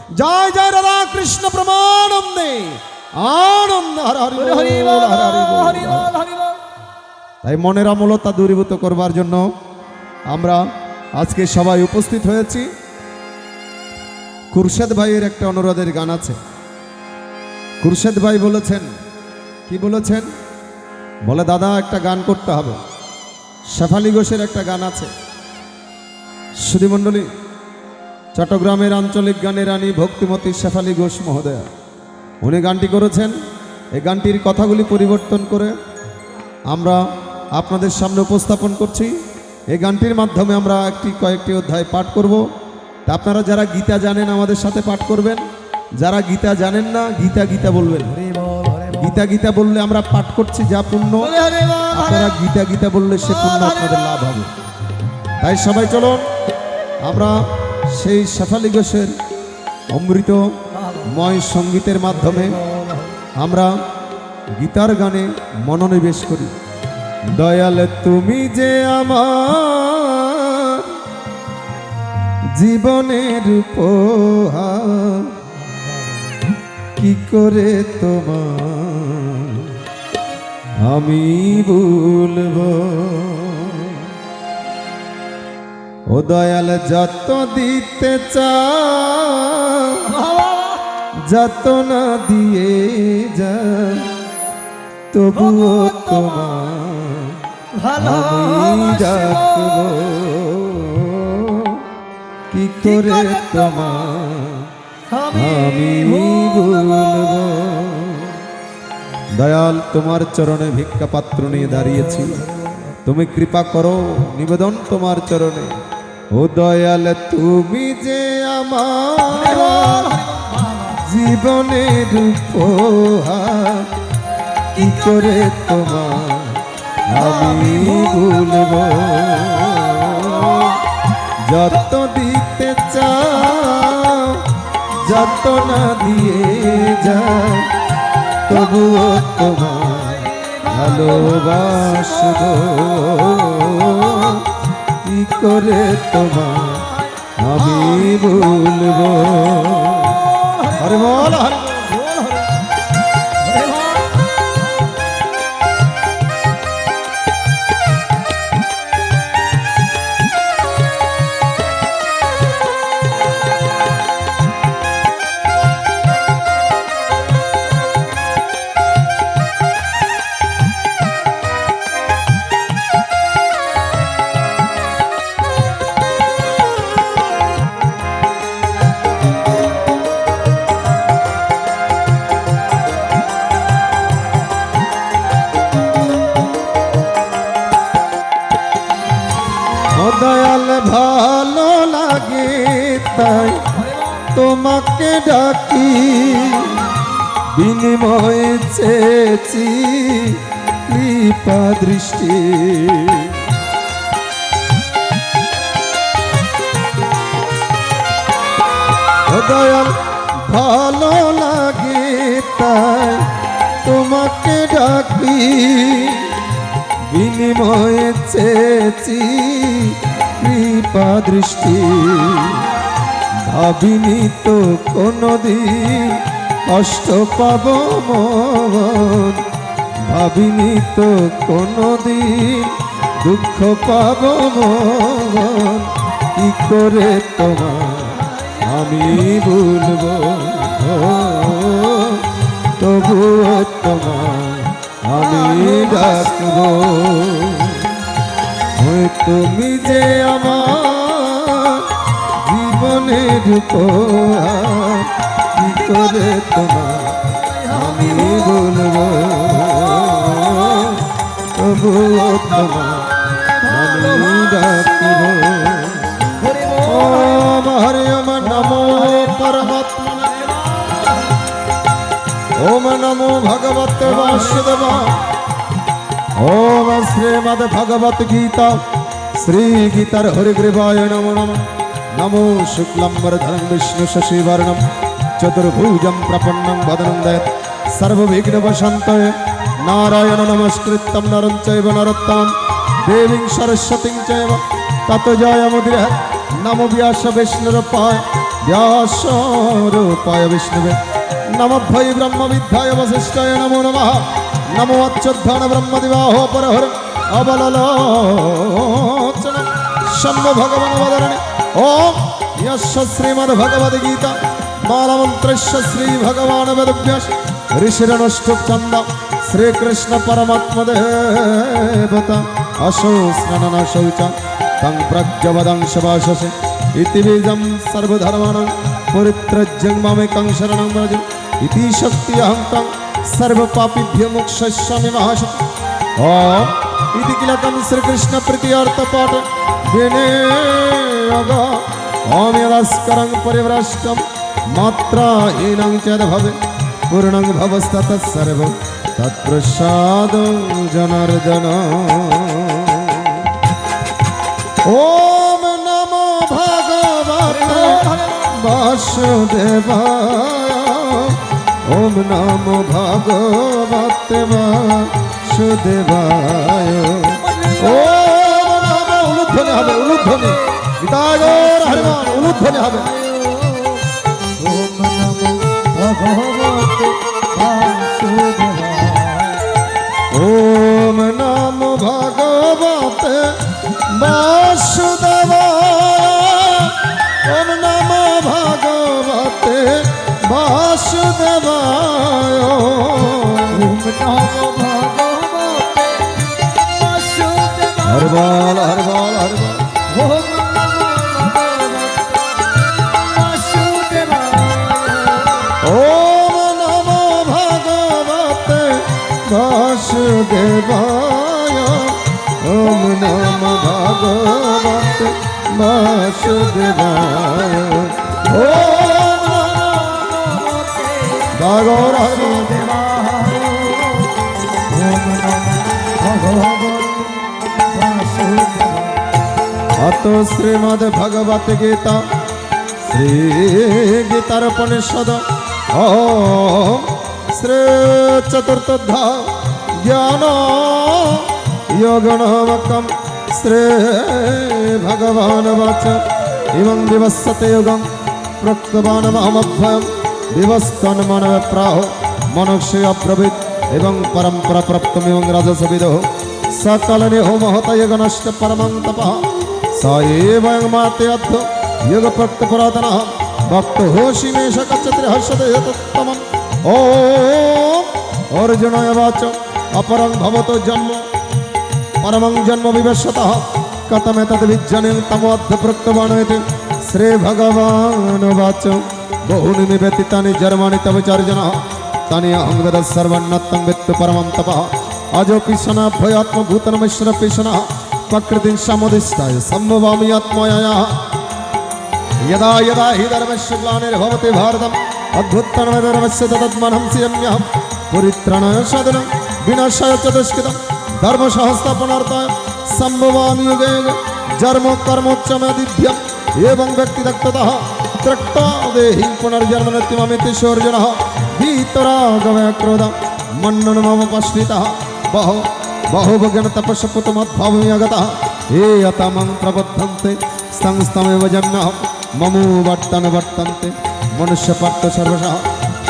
জয় জয় রাধা কৃষ্ণ প্রমানন্দে আনন্দ হর হরি বল, হরি বল, হরি বল, হরি বল। তাই মনের অমলতা দূরীভূত করবার জন্য আমরা আজকে সবাই উপস্থিত হয়েছি। খুরশেদ ভাইয়ের একটা অনুরোধের গান আছে। খুরশেদ ভাই বলেছেন, কি বলেছেন? বলে দাদা একটা গান করতে হবে। শেফালি ঘোষের একটা গান আছে। সুধীমণ্ডলী, চট্টগ্রামের আঞ্চলিক গানের রানী ভক্তিমতী শেফালি ঘোষ মহোদয়া, উনি গানটি করেছেন। এই গানটির কথাগুলি পরিবর্তন করে আমরা আপনাদের সামনে উপস্থাপন করছি। এই গানটির মাধ্যমে আমরা কয়েকটি অধ্যায় পাঠ করব। তা আপনারা যারা গীতা জানেন আমাদের সাথে পাঠ করবেন, যারা গীতা জানেন না গীতা গীতা বলবেন। গীতা গীতা বললে আমরা পাঠ করছি যা পুণ্য, আপনারা গীতা গীতা বললে সে পুণ্য আপনাদের লাভ হবে। তাই সবাই চলুন আমরা সেই শেফালি ঘোষের অমৃতময় সঙ্গীতের মাধ্যমে আমরা গীতার গানে মনোনিবেশ করি। দয়াল তুমি যে আমার জীবনের উপহার, কি করে তোমার আমি বলবো। ও দয়াল যত দিতে চাও যত না দিয়ে যা, তবুও তোমার আমি রাখবো। কি করে তোমার আমি বলবো। দয়াল তোমার চরণে ভিক্ষা পাত্র নিয়ে দাঁড়িয়েছি, তুমি কৃপা করো নিবেদন তোমার চরণে। ও দয়াল তুমি যে আমার জীবনের উপহার, কি করে তোমার আমি ভুলবো। যত দিতে চাও যত না দিয়ে যাও, তবুও তোমার ভালোবাসবো। কি করে তোমার আমি ভুলবো। হরি বল, হরি বল। দয়াল ভালো লাগে তাই তোমাকে ডাকি, বিনিময়ে চেয়েছি কৃপা দৃষ্টি। দয়াল ভালো লাগে তাই তোমাকে ডাকি, বিনিময়ে চেয়েছি কৃপা দৃষ্টি। ভাবিনি তো কোনদিন কষ্ট পাব মন, ভাবিনি তো কোনদিন দুঃখ পাব মন। কি করে তোমার আমি ভুলবো, তবুও তোমার আমি ডাকবো। তুমি যে আমার জীবনের উপহার, কি করে তোমার আমি বলবো। তবুও তোমার আমি ডাকবো। ওম হরি ওম নমো পরমাত্মনে, ওম নমো ভগবতে বাসুদেবায়। ওম শ্রীমদ ভগবত গীতা শ্রী গীতার হরিগ্রীবায় নমো নমঃ। नमो शुक्लंबरधरं विष्णु शशिवर्णं चतुर्भुजं प्रपन्नं वदनं दयत् सर्वविघ्नोपशान्तये। नारायण नमस्कृत्यं नरं चैव नरोत्तमं देवीं सरस्वतीं चैव ततो जयमुदीरयेत्। नमो व्यास विष्णुरूपाय व्यासरूपाय विष्णुवे नमः भै ब्रह्मविद्याय वसिष्ठाय नमो नमः नमो अच्युताय ब्रह्मदिवाहो परहर अबललोचन शम्भो भगवान् वदरणे ओम यस्य श्रीमद्भगवद्गीता बालमन्त्रस्य श्री भगवान् वेदव्यास ऋषिरनुष्ठुप् छन्द श्रीकृष्ण परमात्मदेवता असौ स्नाननाशौ च तं प्रज्ञवदं शभाषसे इति बीजं सर्वधर्माणां परित्यज्य मामेकं शरणं व्रज इति शक्ति अहं तं सर्वपापिभ्यो मोक्षयिष्यामि महाशक्ति ओम इति किलकं श्रीकृष्ण प्रीत्यर्थपाठ विनियोग ओम यदस्करं परिव्रष्टं मात्रा हीनं चेद भवे पूर्णं भवस्ततः सर्वं तत्प्रसादं जनार्दन ओम नमो भगवते वासुदेवाय ओम नमो भगवते वासुदेवाय ओम नमो उलुध्वनि হবে उलुध्वनि বিদায়র হরিমান উলুধ্বনি হবে ओम नमो भगवते वासुदेवाय ओम नमो भगवते वासुदेवाय ओम नमो भगवते वासुदेवाय ओम नमो भगवते वासुदेवाय हर बोल हर बोल हर बोल ओम नमो भगवते वासुदेवाय ओम नमो भगवते वासुदेवाय ओम नमो भगवते वासुदेवाय ओम दागोर हरि अतो श्रीमद् भगवत गीता श्री गीतार्पणेशद ओम श्री चतुर्थाध्याय ज्ञान योगनामकं श्री भगवान वाच इमं विवस्सते योगं प्रक्तवान् मामभयं विवस्तन मानव प्राहो मनुष्य अब्रवीत एवं परंपरा प्राप्तमिवं राजसविदो सकल निहो महतय गणश्च परमं तपः स एवं माते अद्ध योग प्रक्त पुरातनः भक्तो होशिमेश कच्चत्रि हर्षते तत्तमम् ओम अर्जुनाय वाच अपरं भवतो जन्म परमं जन्म विवशतः कथमेतद् विज्ञानं तमोऽद्ध प्रोक्तवान् इति श्री भगवान् वाच बहुनि निवेदितानि जन्मानि तव चार्जुन तानि अहं वेद सर्वन्नतं वेत्तु परमं तपः अजोऽपि सनाभयात्मभूतनमिश्रपिशनः प्रकृतिं समुदिष्टाय सम्भवामि आत्मया यदा यदा हि धर्मस्य ग्लानिर्भवति भारतम् अद्भुतधर्मस्य तदत्मनं संयम्यहं परित्राणाय साधनं विनाशाय च दुष्कृतं धर्मसंस्थापनार्थाय सम्भवामि युगे युगे जन्म कर्मोच्चमदिभ्यम् एवं व्यक्तिदत्ततः त्रक्ता देहि पुनर्जन्मनित्यममिति शोर्जुनः भीतरागमय क्रोधं मन्नन मम पश्रितः बहुभगन तपस्सपुतमद्भावमियगतः हे यतमं प्रबद्धन्ते स्तंस्तमेव जन्मः ममो वर्तन्ते मनुष्यपार्थ सर्वशः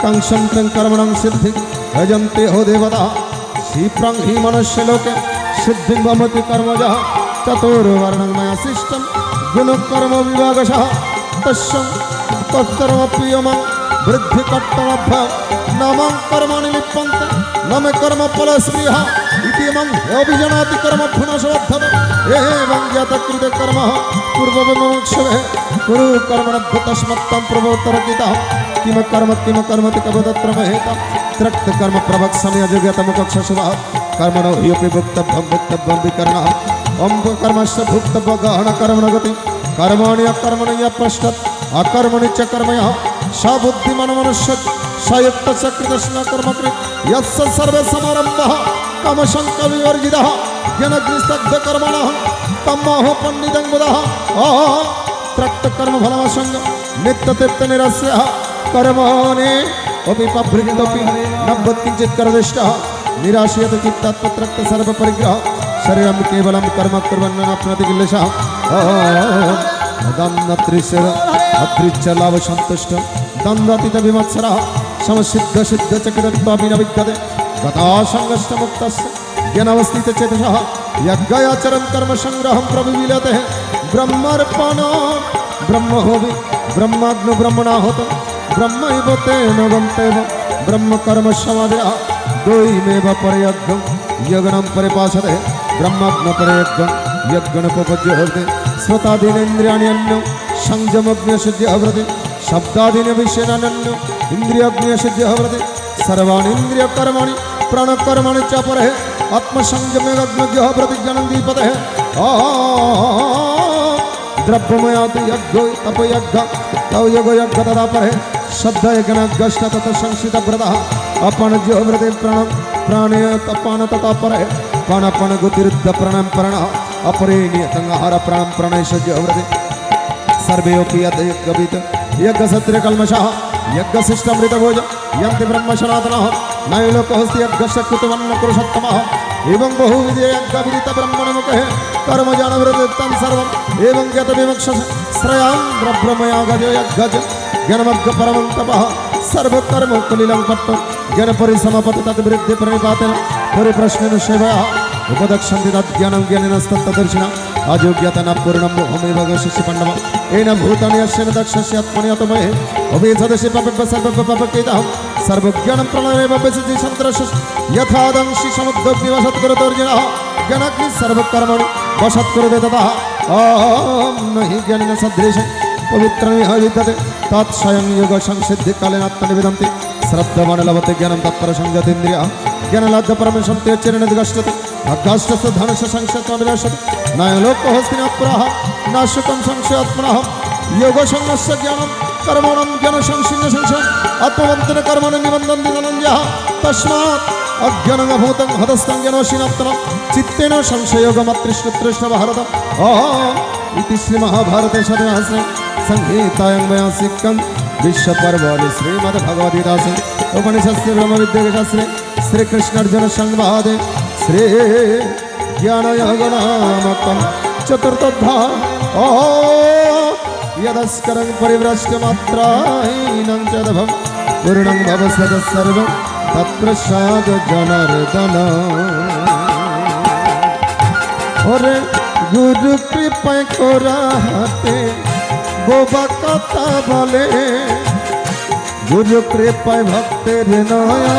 कंसन्तं कर्मणं सिद्धिं भजन्ते हो देवताः क्षिप्रं हि मनुष्यलोके सिद्धिं भवति कर्मजः चतुर्वर्णं मया सृष्टं गुणकर्म विभागशः तस्यं तत्कर्मप्रियमं वृद्धिकट्टमभ्य न मम कर्माणि लिप्यन्ते न मे कर्मफलस्पृहा इति मम अभिजानाति कर्मफुनशोद्धव एवं ज्ञातकृते कर्म पूर्वविमोक्षवे कुरु कर्मणभ्य तस्मत्तं प्रवर्तरकितः किम कर्मति कवदत्र महेता त्रक्त कर्म प्रवक्ष्यामि अजज्ञातमुखक्षसुभः कर्मणो हि अपि भुक्तव्यं विकर्णः ओम कर्मस्य भुक्तव्य गहन कर्मण गति कर्माणि अकर्मणि यपश्चात् अकर्मणि च कर्मयः स बुद्धिमान् मनुष्य सयुक्त सकृतस्न कर्मकृत् यस्य सर्वे समारम्भः कामशङ्कविवर्जितः ज्ञानग्निस्तब्धकर्मणः तमोहो पण्डितं बुधः त्रक्त कर्मफलमसङ्ग नित्यतृप्तनिरस्यः कर्माणि अपि पभृतोऽपि न किञ्चित् करदिष्टः निराशयत चित्तात् त्रक्त सर्वपरिग्रहः शरीरं केवलं कर्म कुर्वन् नाप्नोति किल्बिषः দান্নাত্রিশের অদৃচ্ছ লাভ সন্তুষ্ট দ্বন্দ্বাতীত বিমৎসরা সমসিদ্ধ সিদ্ধ চক্রত্বাবিনবিদ্যতে গতা সংঘষ্ট মুক্তস্য জ্ঞানাवस्थित चेतसः यज्ञाचरण कर्म संग्रहं प्रविलीयते ब्रह्मार्पण ब्रह्महोवि ब्रह्माग्नो ब्रह्मणाहुत ब्रह्मैव तेन गन्तेव ब्रह्म कर्म समाधिः द्वयमेव परयज्ञं यज्ञं परिपासते ब्रह्माग्न परयज्ञं यज्ञनोपपज्यो भवति श्रोतादीनेन्द्रियाणि अन्यं संयमज्ञशुद्धिः भवति शब्दादीनि विषयान्यं इन्द्रियज्ञशुद्धिः भवति सर्वाणि इन्द्रियकर्माणि प्राणकर्माणि च परः आत्मसंयमे अग्नज्ञः प्रतिज्ञानं दीपते द्रव्यमयाति यज्ञो तपयज्ञ तव योगो यज्ञ तदा परे शब्दयज्ञ तथा संस्कृतव्रतः अपानज्यो व्रते प्राणं प्राणे तपान तथा परे पानपान गतिरुद्ध प्राणं प्राणः अपरे नियतं आहार प्राणं प्राणेशज्यो व्रते सर्वेऽपि यज्ञवित् यज्ञसत्रिकल्मषः यज्ञशिष्टमृतभोज यन्ति ब्रह्म सनातनः नैलोकहस्ति यज्ञस्य कृतवन्न पुरुषोत्तमः एवं बहुविधि यज्ञविदित ब्रह्मणमुखे कर्मजानवृत्तं सर्वम् एवं ज्ञातविवक्षस श्रयान् द्रव्यमया गजो यज्ञज ज्ञानमग्ग परमं तपः सर्वकर्म कुलिलं पट्टं ज्ञानपरिसमापति तद्वृद्धि प्रणिपातेन परिप्रश्नेन सेवया उपदक्षन्ति तज्ज्ञानं ज्ञानिनस्तत्तदर्शिनः अयोग्यतना पूर्णं मोहमेव शिष्यपण्डवम् येन भूतानि यस्येन दक्षस्य आत्मनि अतमये अभिसदसि पपद्भ सर्वपपकेतः सर्वज्ञानं प्रणयमेव विसति सन्त्रस्य यथा दंशि समुद्रग्निवशत्कुरुतोर्जिनः ज्ञानाग्नि सर्वकर्माणि वशत्कुरुते ततः ॐ न हि ज्ञानिन सदृशं पवित्रमिह विद्यते तत्स्वयं योगसंसिद्धिकालेन आत्मनिवेदन्ति श्रद्धवान् लभते ज्ञानं तत्परसंगतेन्द्रियः ज्ञानलब्ध परमशन्ति चिरनिर्गच्छति अगाष्टस्य धनस्य संशयत्वं विनाशति नयलोकहस्तिनापुरः न सुखं संशयात्मनः योगसंगस्य ज्ञानं कर्मणां ज्ञानसंशिन्य संशयम् आत्मवन्तेन कर्मणि निबन्धन्ति धनञ्जयः तस्मात् अज्ञानं अभूतं हतस्तं ज्ञानवशीनात्मनः चित्तेन संशययोगमत्रिष्टतृष्ट भारतम् इति श्रीमहाभारते शतसहस्रे संहितायां वयासिकं विश्वपर्वणि श्रीमद्भगवद्गीतासु उपनिषत्सु ब्रह्मविद्याशास्त्रे श्रीकृष्णार्जुन संवादे श्री ज्ञानयोगनामकं चतुर्थोऽध्यायः यदस्करं परिव्रष्टमात्राहीनं च दभं पूर्णं भवसद सर्वं तत्प्रसाद जनार्दन ओरे गुरु कृपाय कराते बोबा कथा बोले गुरु कृपाय भक्तेर नया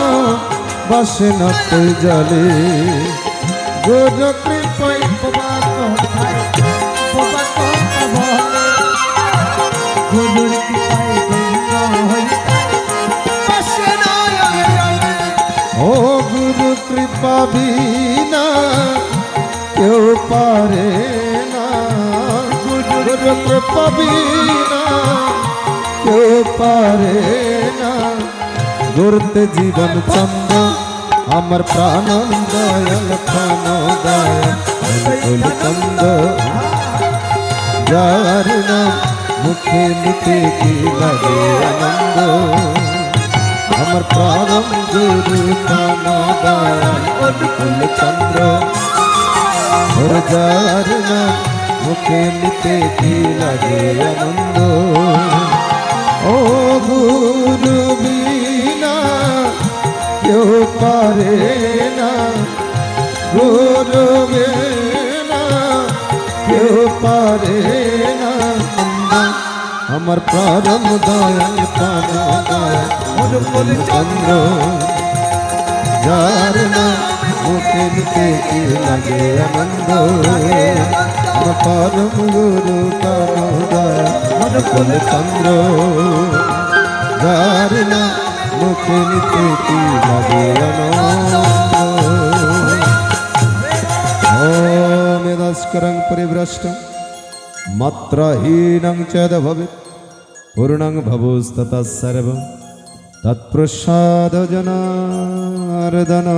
बसे न तो जले गुरु कृपाय बोबा कथा बोले गुरुर कृपाय गंगा होइते बसे न जले ओ गुरु कृपा बिना क्यों पारे ना गुरु कृपा बिना क्यों पारे ना गुरुते जीवन चंद अमर प्राणम दयाल प्राण दयाल चंद जार नाम मुखे निते की लगे आनंद अमर प्राणम गुरु प्राण दयाल चंद्र और जार नाम मुखे निते की लगे आनंद ओ गुरु बिना क्यों पारे ना गुरु बिना क्यों पारे ना अमर प्रारम दयाल प्राण दयाल चंद्र जार ना मुखे निते की लगे आनंद परम गुरु प्राण दयाल चंद्र जार ना मुखे निते की लगे आनंद ओम यदस्करं परिभ्रष्टं मात्राहीनं च भवेत् पूर्णं भवोस्ततः सर्वं तत्प्रसाद जनार्दन।